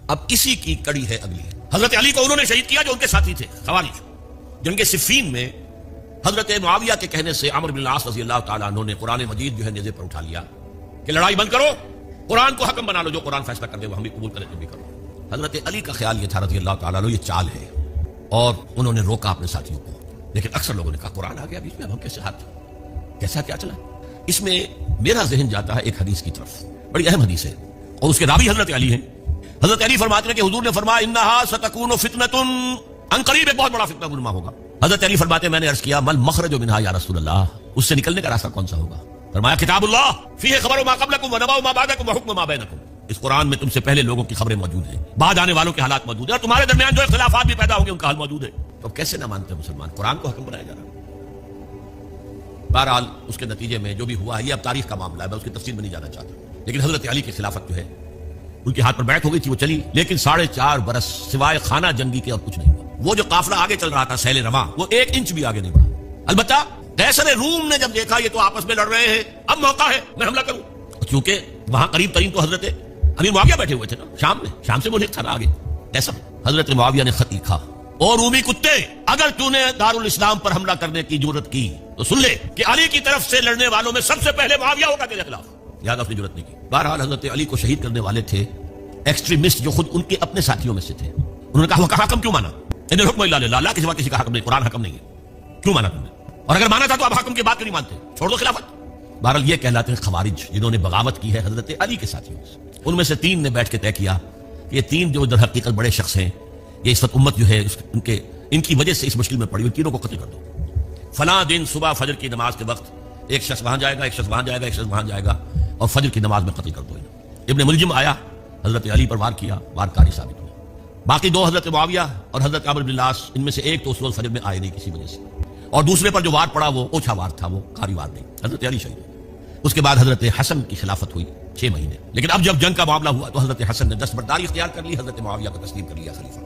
اب اسی کی کڑی ہے اگلی. حضرت علی کو انہوں نے شہید کیا جو ان کے ساتھی تھے خوارج. جنگ صفین میں حضرت معاویہ کے کہنے سے عمرو بن العاص رضی اللہ تعالیٰ عنہ نے قرآن مجید جو ہے نیزے پر اٹھا لیا کہ لڑائی بند کرو, قرآن کو حکم بنا لو, جو قرآن فیصلہ کر دے وہ ہم بھی قبول کریں تم بھی کرو. حضرت علی کا خیال یہ تھا رضی اللہ تعالیٰ عنہ یہ چال ہے, اور انہوں نے روکا اپنے ساتھیوں کو. لیکن اکثر لوگوں نے کہا قرآن آ گیا بیچ میں, اب ہم کیسے ہاتھ, کیسا کیا چلا. اس میں میرا ذہن جاتا ہے ایک حدیث کی طرف, بڑی اہم حدیث ہے, اور اس کے راوی حضرت علی ہیں. حضرت علی فرماتے ہیں کہ حضور نے فرمایا انہا ستکون فتنۃ, ان قریب ایک بہت بڑا فتنہ رونما ہوگا. حضرت علی فرماتے ہیں میں نے عرض کیا مل مخرج منہا یا رسول اللہ, اس سے نکلنے کا راستہ کون سا ہوگا؟ فرمایا کتاب اللہ فیہ خبر ما قبلکم و نبأ ما بعدکم و حکم ما بینکم. اس قرآن میں تم سے پہلے لوگوں کی خبریں موجود ہیں, بعد آنے والوں کے حالات موجود ہیں, اور تمہارے درمیان جو اختلافات بھی پیدا ہوں گے ان کا حل موجود ہے. تو کیسے نہ مانتے مسلمان, قرآن کو حکم بنایا جا رہا ہے. بہرحال اس کے نتیجے میں جو بھی ہوا ہے یہ اب تاریخ کا معاملہ ہے, میں اس کی تفصیل میں نہیں جانا چاہتا. لیکن حضرت علی کی خلافت جو ہے ان کے ہاتھ پر بیعت ہو گئی تھی, وہ چلی, لیکن 4.5 برس سوائے خانہ جنگی کے اور کچھ نہیں ہوا. وہ جو قافلہ آگے چل رہا تھا سیل رواں, وہ 1 انچ بھی آگے نہیں بڑھا. البتہ قیصر روم نے جب دیکھا یہ تو آپس میں لڑ رہے ہیں, اب موقع ہے میں حملہ کروں, کیونکہ وہاں قریب ترین تو حضرت امیر معاویہ بیٹھے ہوئے تھے نا شام میں, شام سے ملک تھا نا آگے. ایسا حضرت معاویہ نے خط لکھا, اور رومی کتے اگر تو نے دارالاسلام پر حملہ کرنے کی جرت کی تو سن لے کہ علی کی طرف سے لڑنے والوں میں سب سے پہلے معاویہ ہوگا تیرے خلاف. یاد اپنی جرت نہیں کی. بہرحال حضرت علی کو شہید کرنے والے تھے ایکسٹریمسٹ جو خود ان کے اپنے ساتھیوں میں سے تھے. انہوں نے کہا وہ حکم کیوں مانا, ان الحکم الا للہ, اللہ کے سوا کسی کا حکم نہیں, قرآن حکم نہیں ہے, کیوں مانا تم نے؟ اور اگر مانا تھا تو اب حکم کی بات کیوں نہیں مانتے, چھوڑ دو خلافت. بہرحال یہ کہلاتے ہیں خوارج, جنہوں نے بغاوت کی ہے حضرت علی کے ساتھیوں سے. ان میں سے 3 نے بیٹھ کے طے کیا کہ یہ 3 جو در حقیقت بڑے شخص ہیں, یہ اس وقت امت جو ہے ان کی وجہ سے اس مشکل میں پڑی, ان تینوں کو قتل کر دو. فلاں دن صبح فجر کی نماز کے وقت ایک شخص وہاں جائے گا, ایک شخص وہاں جائے گا, ایک شخص وہاں جائے گا, اور فجر کی نماز میں قتل کر دو. ابن ملجم آیا, حضرت علی پر وار کیا, وار کاری ثابت ہوا. باقی 2 حضرت معاویہ اور حضرت عمرو بن العاص, ان میں سے ایک تو اس روز فجر میں آئے نہیں کسی وجہ سے, اور دوسرے پر جو وار پڑا وہ اوچھا وار تھا, وہ کاری وار نہیں. حضرت علی شہید. اس کے بعد حضرت حسن کی خلافت ہوئی 6 مہینے. لیکن اب جب جنگ کا معاملہ ہوا تو حضرت حسن نے دستبرداری اختیار کر لی, حضرت معاویہ کو تسلیم کر لیا خلیفہ.